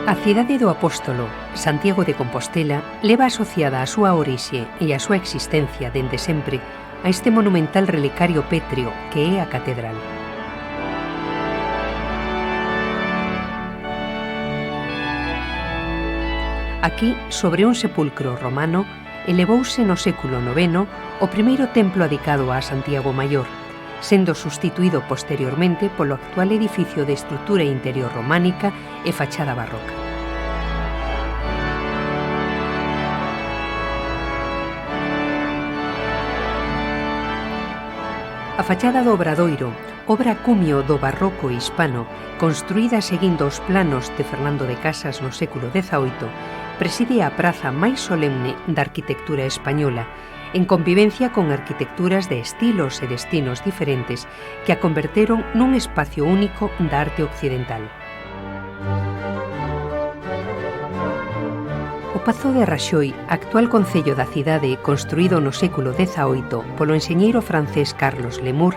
A cidade do apóstolo, Santiago de Compostela, leva asociada a súa orixe e a súa existencia dende sempre a este monumental relicario pétreo que é a catedral. Aquí, sobre un sepulcro romano, elevouse no século IX o primeiro templo dedicado a Santiago Maior, sendo sustituído posteriormente polo actual edificio de estrutura interior románica e fachada barroca. A fachada do Obradoiro, obra cumio do barroco hispano, construída seguindo os planos de Fernando de Casas no século XVIII, preside a praza máis solemne da arquitectura española, en convivencia con arquitecturas de estilos e destinos diferentes que a converteron nun espacio único da arte occidental. O Pazo de Raxoi, actual concello da cidade construído no século XVIII polo enxeñeiro francés Carlos Lemur,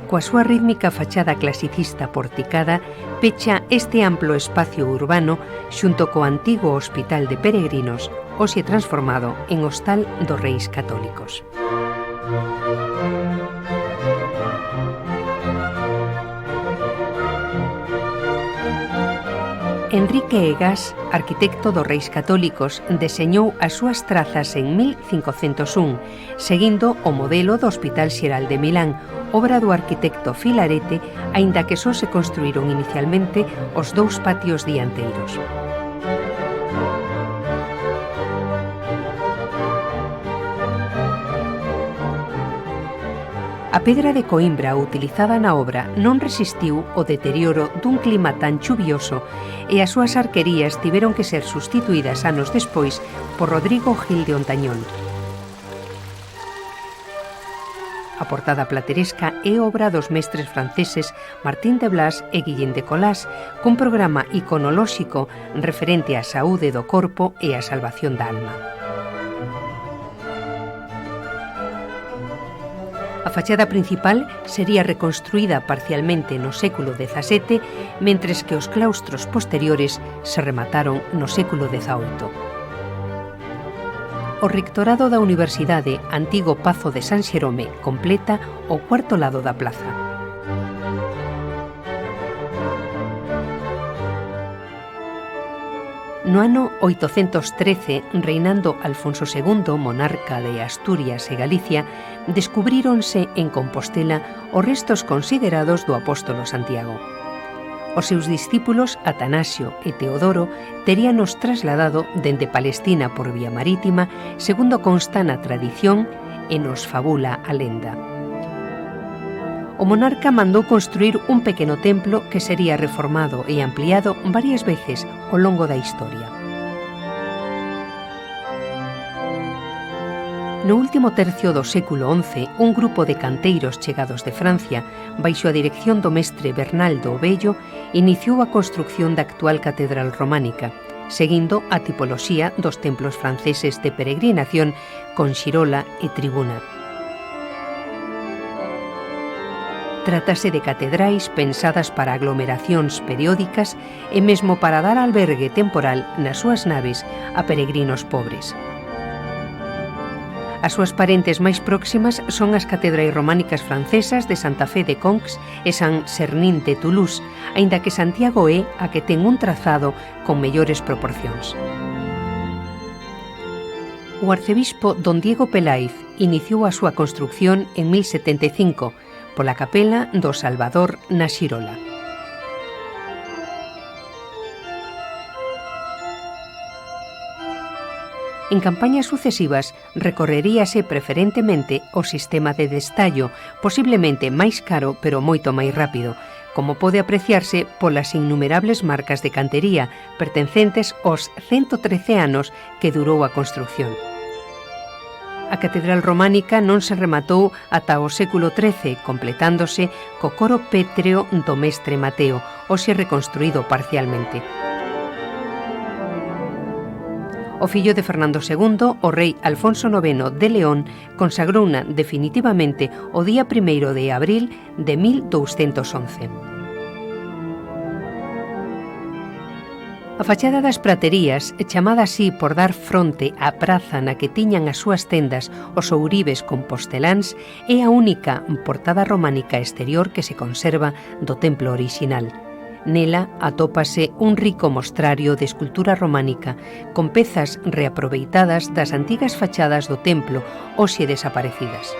coa súa rítmica fachada clasicista porticada, pecha este amplo espacio urbano xunto co antigo Hospital de Peregrinos, hoxe transformado en Hostal dos Reis Católicos. Enrique Egas, arquitecto dos Reis Católicos, deseñou as súas trazas en 1501, seguindo o modelo do Hospital Xeral de Milán, obra do arquitecto Filarete, aínda que só se construíron inicialmente os dous patios dianteiros. A pedra de Coimbra utilizada na obra non resistiu o deterioro dun clima tan chuvioso e as súas arquerías tiveron que ser sustituídas anos despois por Rodrigo Gil de Ontañón. A portada plateresca é obra dos mestres franceses Martín de Blas e Guillén de Colás, cun programa iconolóxico referente á saúde do corpo e á salvación da alma. A fachada principal sería reconstruída parcialmente no século XVII, mentres que os claustros posteriores se remataron no século XVIII. O rectorado da Universidade, antigo Pazo de San Xerome, completa o cuarto lado da plaza. No ano 813, reinando Alfonso II, monarca de Asturias e Galicia, descubríronse en Compostela os restos considerados do apóstolo Santiago. Os seus discípulos Atanasio e Teodoro teríanos trasladado dende Palestina por vía marítima, segundo consta na tradición e nos fabula a lenda. O monarca mandou construir un pequeno templo que sería reformado e ampliado varias veces ao longo da historia. No último tercio do século XI, un grupo de canteiros chegados de Francia, baixo a dirección do mestre Bernaldo o Bello, iniciou a construcción da actual catedral románica, seguindo a tipoloxía dos templos franceses de peregrinación con xirola e tribuna. Trátase de catedrais pensadas para aglomeracións periódicas e mesmo para dar albergue temporal nas súas naves a peregrinos pobres. As súas parentes máis próximas son as catedrais románicas francesas de Santa Fe de Conques e San Sernín de Toulouse, aínda que Santiago é a que ten un trazado con mellores proporcións. O arcebispo don Diego Peláez iniciou a súa construcción en 1075, pola capela do Salvador na Xirola. En campañas sucesivas recorreríase preferentemente o sistema de destallo, posiblemente máis caro pero moito máis rápido, como pode apreciarse polas innumerables marcas de cantería pertencentes aos 113 anos que durou a construción. A catedral románica non se rematou ata o século XIII, completándose co coro pétreo do mestre Mateo, hoxe reconstruído parcialmente. O fillo de Fernando II, o rei Alfonso IX de León, consagrouna definitivamente o día 1 de abril de 1211. A fachada das praterías, chamada así por dar fronte á praza na que tiñan as súas tendas os ouribes composteláns, é a única portada románica exterior que se conserva do templo orixinal. Nela atópase un rico mostrario de escultura románica con pezas reaproveitadas das antigas fachadas do templo hoxe desaparecidas.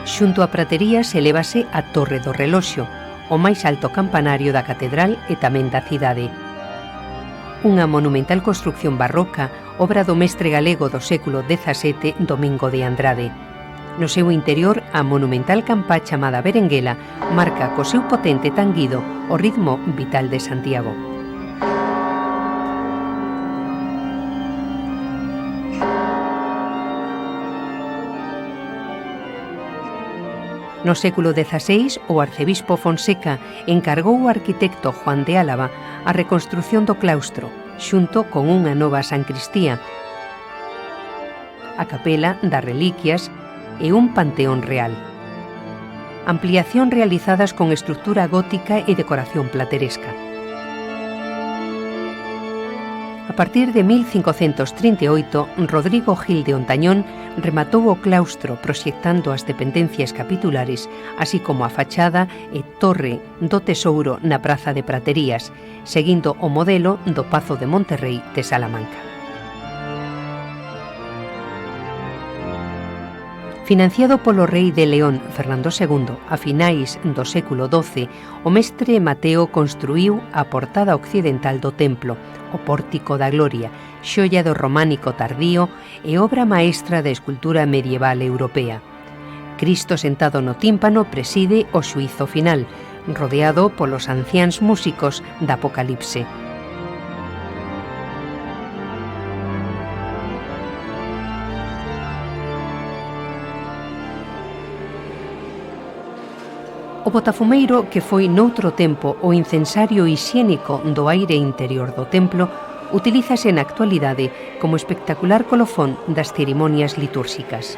Xunto á pratería se elevase a Torre do Reloxo, o máis alto campanario da catedral e tamén da cidade. Unha monumental construcción barroca, obra do mestre galego do século XVII, Domingo de Andrade. No seu interior, a monumental campá chamada Berenguela marca co seu potente tanguido o ritmo vital de Santiago. No século XVI, o arcebispo Fonseca encargou ao arquitecto Juan de Álava a reconstrución do claustro, xunto con unha nova sancristía, a capela das reliquias e un panteón real. Ampliación realizadas con estructura gótica e decoración plateresca. A partir de 1538, Rodrigo Gil de Ontañón rematou o claustro proxectando as dependencias capitulares, así como a fachada e torre do tesouro na Praza de Praterías, seguindo o modelo do Pazo de Monterrei de Salamanca. Financiado polo rei de León, Fernando II, a finais do século XII, o mestre Mateo construíu a portada occidental do templo, o Pórtico da Gloria, xoia do románico tardío e obra maestra da escultura medieval europea. Cristo sentado no tímpano preside o xuízo final, rodeado polos anciáns músicos da Apocalipse. O botafumeiro, que foi noutro tempo o incensario hixiénico do aire interior do templo, utilízase na actualidade como espectacular colofón das cerimonias litúrxicas.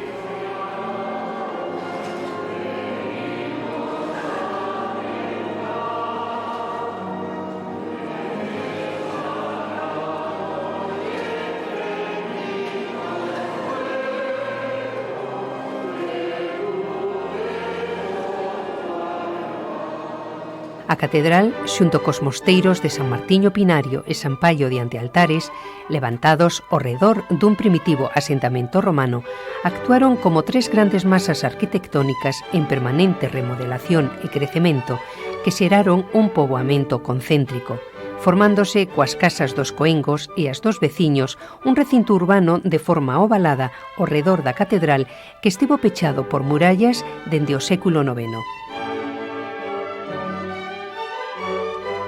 A catedral, xunto cos mosteiros de San Martiño Pinario e San Paio de Antealtares, levantados ao redor dun primitivo asentamento romano, actuaron como tres grandes masas arquitectónicas en permanente remodelación e crecemento que xeraron un poboamento concéntrico, formándose coas casas dos coengos e as dos veciños un recinto urbano de forma ovalada ao redor da catedral que estivo pechado por murallas dende o século IX.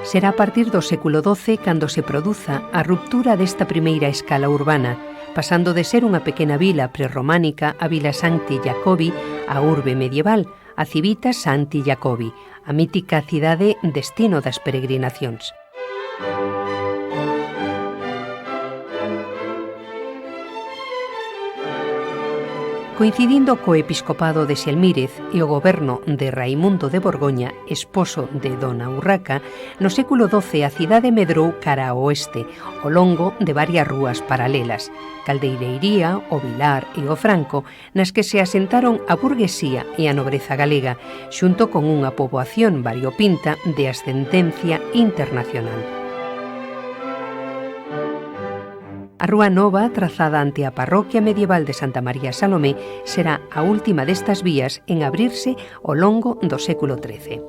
Será a partir do século XII cando se produza a ruptura desta primeira escala urbana, pasando de ser unha pequena vila prerrománica a Vila Sancti Jacobi, a urbe medieval, a Civita Santi Jacobi, a mítica cidade destino das peregrinacións. Coincidindo co episcopado de Xelmírez e o goberno de Raimundo de Borgoña, esposo de Dona Urraca, no século XII a cidade medrou cara ao oeste, ao longo de varias rúas paralelas, Caldeireiría, o Vilar e o Franco, nas que se asentaron a burguesía e a nobreza galega, xunto con unha poboación variopinta de ascendencia internacional. A Rúa Nova, trazada ante a parroquia medieval de Santa María Salomé, será a última destas vías en abrirse ao longo do século XIII.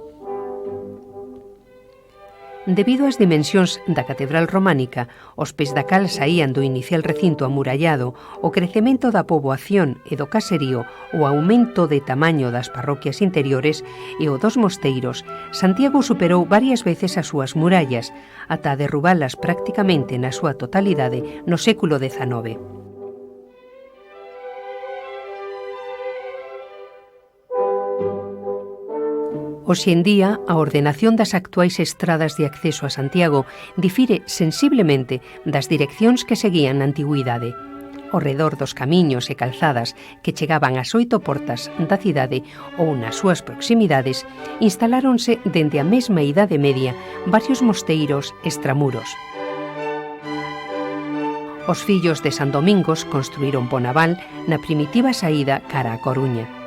Debido ás dimensións da catedral románica, os pés da cal saían do inicial recinto amurallado, o crecemento da poboación e do caserío, o aumento de tamaño das parroquias interiores e o dos mosteiros, Santiago superou varias veces as súas murallas, ata derrubalas prácticamente na súa totalidade no século XIX. Hoxe en día, a ordenación das actuais estradas de acceso a Santiago difire sensiblemente das direccións que seguían na antigüidade. Ao redor dos camiños e calzadas que chegaban ás 8 portas da cidade ou nas súas proximidades, instaláronse dende a mesma Idade Media varios mosteiros extramuros. Os fillos de San Domingos construíron Bonaval na primitiva saída cara a Coruña.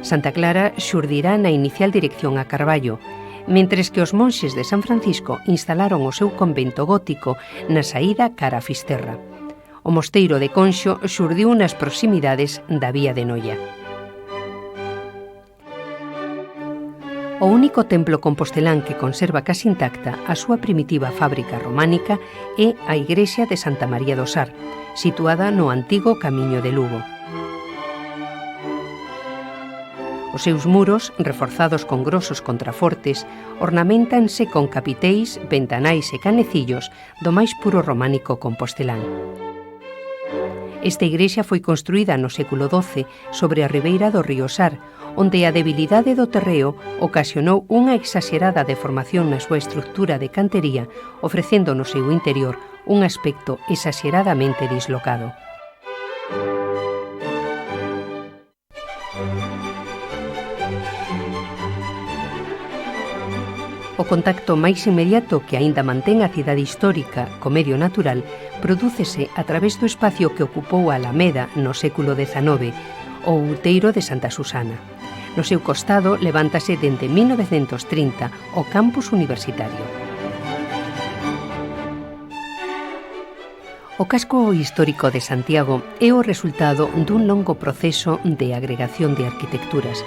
Santa Clara xurdirá na inicial dirección a Carballo, mentres que os monxes de San Francisco instalaron o seu convento gótico na saída cara a Fisterra. O mosteiro de Conxo xurdiu nas proximidades da vía de Noia. O único templo compostelán que conserva casi intacta a súa primitiva fábrica románica é a igrexa de Santa María do Sar, situada no antigo Camiño de Lugo. Os seus muros, reforzados con grosos contrafortes, ornamentanse con capiteis, ventanais e canecillos do máis puro románico compostelán. Esta igrexa foi construída no século XII sobre a ribeira do río Sar, onde a debilidade do terreo ocasionou unha exagerada deformación na súa estructura de cantería, ofrecendo no seu interior un aspecto exageradamente dislocado. O contacto máis inmediato que aínda mantén a cidade histórica co medio natural prodúcese a través do espacio que ocupou a Alameda no século XIX, o outeiro de Santa Susana. No seu costado levántase dende 1930 o campus universitario. O casco histórico de Santiago é o resultado dun longo proceso de agregación de arquitecturas.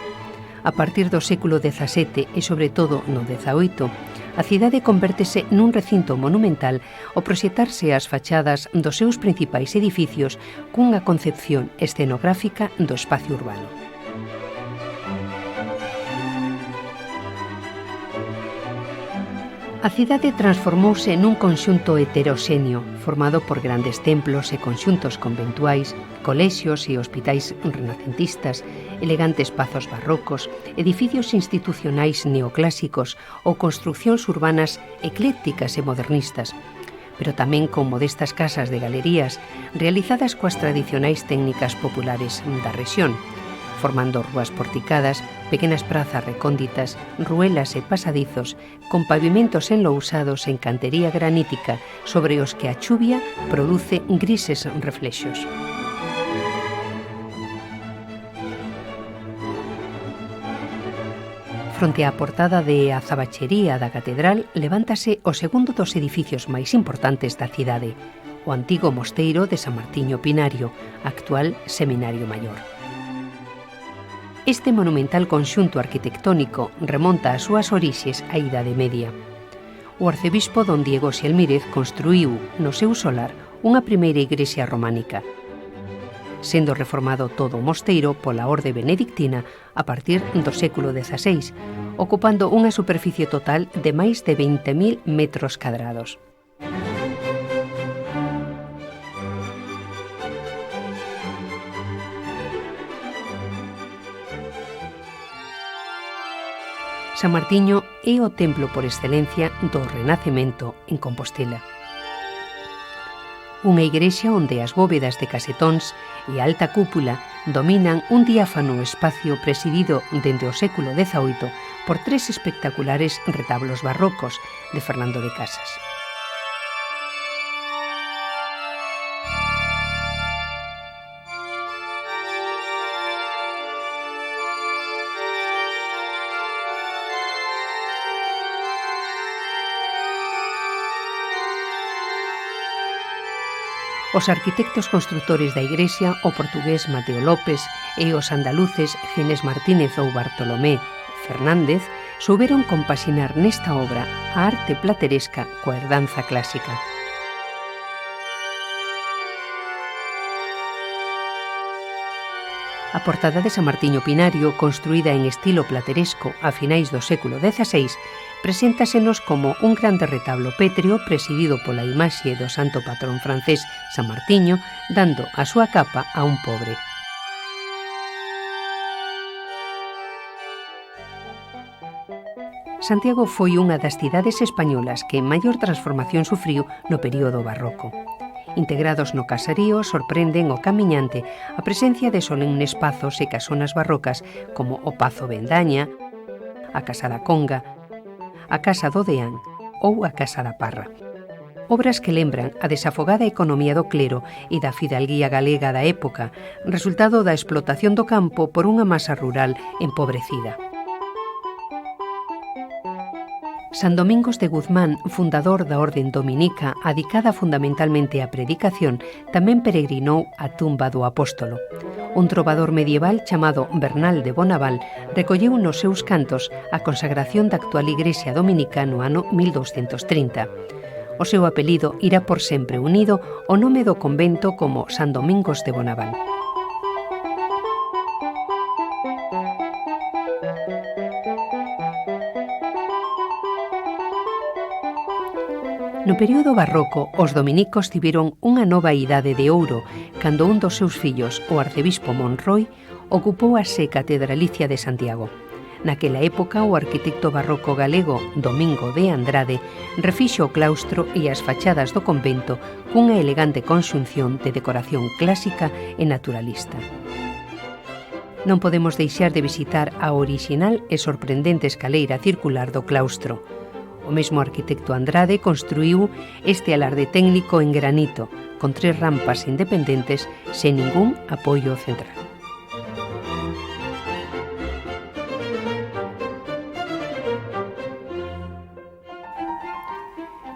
A partir do século XVII e, sobre todo, no XVIII, a cidade convértese nun recinto monumental ao proxectarse as fachadas dos seus principais edificios cunha concepción escenográfica do espacio urbano. A cidade transformouse nun conxunto heteroxéneo, formado por grandes templos e conxuntos conventuais, colexios e hospitais renacentistas, elegantes pazos barrocos, edificios institucionais neoclásicos ou construcións urbanas eclécticas e modernistas, pero tamén con modestas casas de galerías realizadas coas tradicionais técnicas populares da rexión, formando rúas porticadas, pequenas prazas recónditas, ruelas e pasadizos, con pavimentos enlousados en cantería granítica sobre os que a chuvia produce grises reflexos. Fronte á portada de azabachería da catedral levántase o segundo dos edificios máis importantes da cidade, o antigo mosteiro de San Martiño Pinario, actual Seminario Maior. Este monumental conxunto arquitectónico remonta as súas orixes á Idade Media. O arcebispo don Diego Xelmírez construíu no seu solar unha primeira igrexa románica, sendo reformado todo o mosteiro pola orde benedictina a partir do século XVI, ocupando unha superficie total de máis de 20.000 metros cadrados. San Martiño é o templo por excelencia do Renacemento en Compostela. Unha igrexa onde as bóvedas de casetóns e a alta cúpula dominan un diáfano espacio presidido dende o século XVIII por tres espectaculares retablos barrocos de Fernando de Casas. Os arquitectos construtores da igrexa, o portugués Mateo López e os andaluces Ginés Martínez ou Bartolomé Fernández, souberon compaxinar nesta obra a arte plateresca coa herdanza clásica. A portada de San Martiño Pinario, construída en estilo plateresco a finais do século XVI, preséntasenos como un grande retablo pétreo presidido pola imaxe do santo patrón francés San Martiño, dando a súa capa a un pobre. Santiago foi unha das cidades españolas que maior transformación sufriu no período barroco. Integrados no caserío, sorprenden o camiñante a presencia de solemnes pazos e casonas barrocas como o Pazo Bendaña, a Casa da Conga, a Casa do Deán ou a Casa da Parra. Obras que lembran a desafogada economía do clero e da fidalguía galega da época, resultado da explotación do campo por unha masa rural empobrecida. San Domingos de Guzmán, fundador da Orden Dominica, adicada fundamentalmente á predicación, tamén peregrinou a tumba do apóstolo. Un trovador medieval chamado Bernal de Bonaval recolleu nos seus cantos a consagración da actual Igrexa Dominica no ano 1230. O seu apelido irá por sempre unido ao nome do convento como San Domingos de Bonaval. No período barroco, os dominicos tiveron unha nova idade de ouro cando un dos seus fillos, o arcebispo Monroi, ocupou a sé catedralicia de Santiago. Naquela época, o arquitecto barroco galego Domingo de Andrade refixo o claustro e as fachadas do convento cunha elegante conxunción de decoración clásica e naturalista. Non podemos deixar de visitar a orixinal e sorprendente escaleira circular do claustro. O mesmo arquitecto Andrade construíu este alarde técnico en granito, con 3 rampas independentes sen ningún apoio central.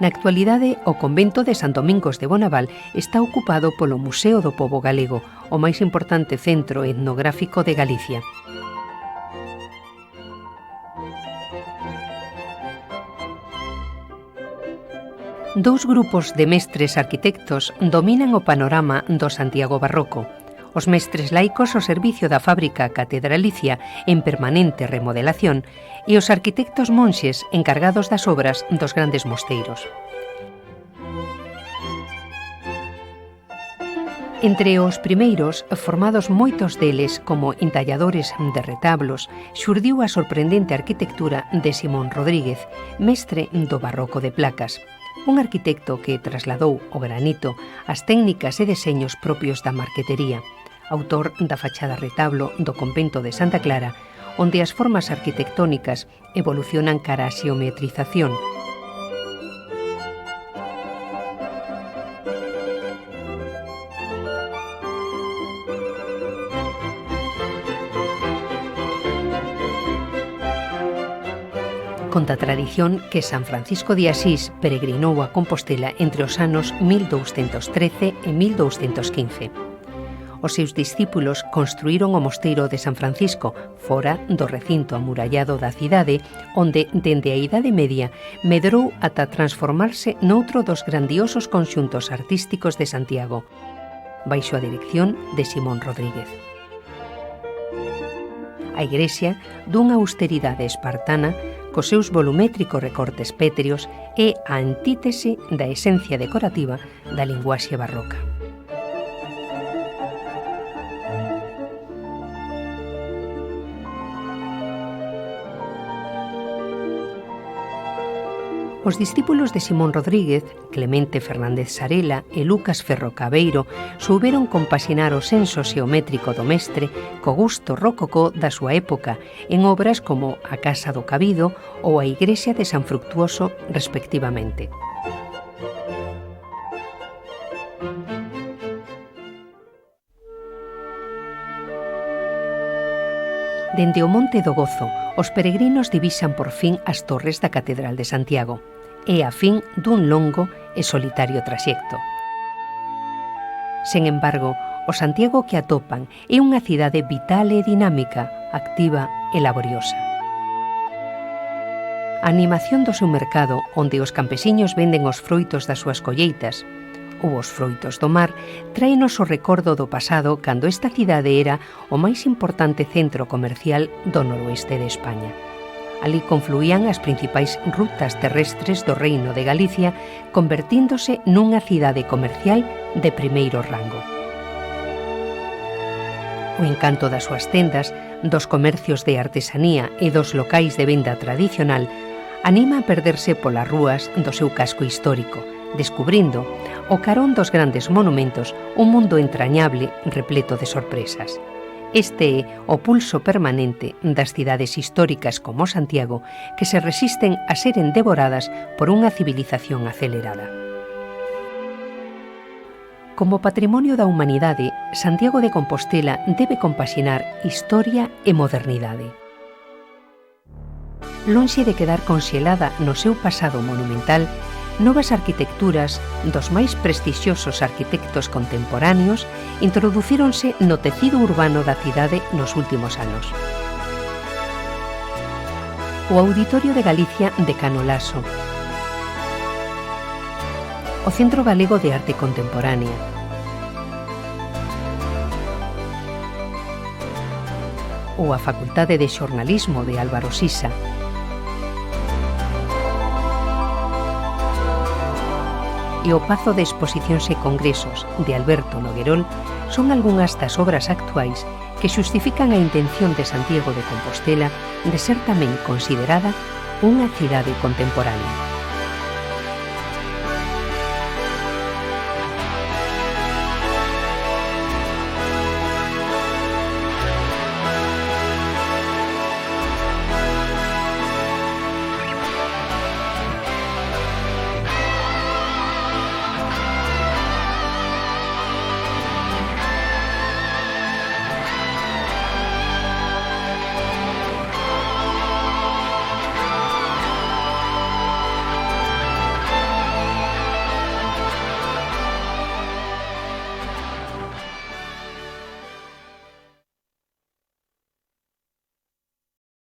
Na actualidade, o convento de San Domingos de Bonaval está ocupado polo Museo do Pobo Galego, o máis importante centro etnográfico de Galicia. Dous grupos de mestres arquitectos dominan o panorama do Santiago barroco. Os mestres laicos ao servicio da fábrica catedralicia en permanente remodelación e os arquitectos monxes encargados das obras dos grandes mosteiros. Entre os primeiros, formados moitos deles como entalladores de retablos, xurdiu a sorprendente arquitectura de Simón Rodríguez, mestre do barroco de placas. Un arquitecto que trasladou o granito ás técnicas e deseños propios da marquetería, autor da fachada retablo do convento de Santa Clara, onde as formas arquitectónicas evolucionan cara á xeometrización. Conta a tradición que San Francisco de Asís peregrinou a Compostela entre os anos 1213 e 1215. Os seus discípulos construíron o mosteiro de San Francisco, fora do recinto amurallado da cidade, onde, dende a Idade Media, medrou ata transformarse noutro dos grandiosos conxuntos artísticos de Santiago, baixo a dirección de Simón Rodríguez. A igrexa, dunha austeridade espartana, cos seus volumétricos recortes pétreos, é a antítese da esencia decorativa da linguaxe barroca. Os discípulos de Simón Rodríguez, Clemente Fernández Sarela e Lucas Ferro Cabeiro souberon compaxinar o senso xeométrico do mestre co gusto rococó da súa época en obras como a Casa do Cabido ou a Igrexa de San Fructuoso, respectivamente. Dende o Monte do Gozo, os peregrinos divisan por fin as torres da Catedral de Santiago. É a fin dun longo e solitario traxecto. Sen embargo, o Santiago que atopan é unha cidade vital e dinámica, activa e laboriosa. a animación do seu mercado, onde os campesiños venden os froitos das súas colleitas, ou os froitos do mar, tráenos o recordo do pasado cando esta cidade era o máis importante centro comercial do noroeste de España. Ali confluían as principais rutas terrestres do Reino de Galicia, convertíndose nunha cidade comercial de primeiro rango. O encanto das súas tendas, dos comercios de artesanía e dos locais de venda tradicional anima a perderse polas rúas do seu casco histórico, descubrindo, ao carón dos grandes monumentos, un mundo entrañable repleto de sorpresas. Este é o pulso permanente das cidades históricas como Santiago, que se resisten a seren devoradas por unha civilización acelerada. Como patrimonio da humanidade, Santiago de Compostela debe compaxinar historia e modernidade. Lonxe de quedar conxelada no seu pasado monumental, novas arquitecturas dos máis prestixiosos arquitectos contemporáneos introducíronse no tecido urbano da cidade nos últimos anos. O Auditorio de Galicia de Cano Laso, o Centro Galego de Arte Contemporánea, ou a Facultade de Xornalismo de Álvaro Sisa, e o Pazo de Exposicións e Congresos de Alberto Noguerol son algunhas das obras actuais que xustifican a intención de Santiago de Compostela de ser tamén considerada unha cidade contemporánea.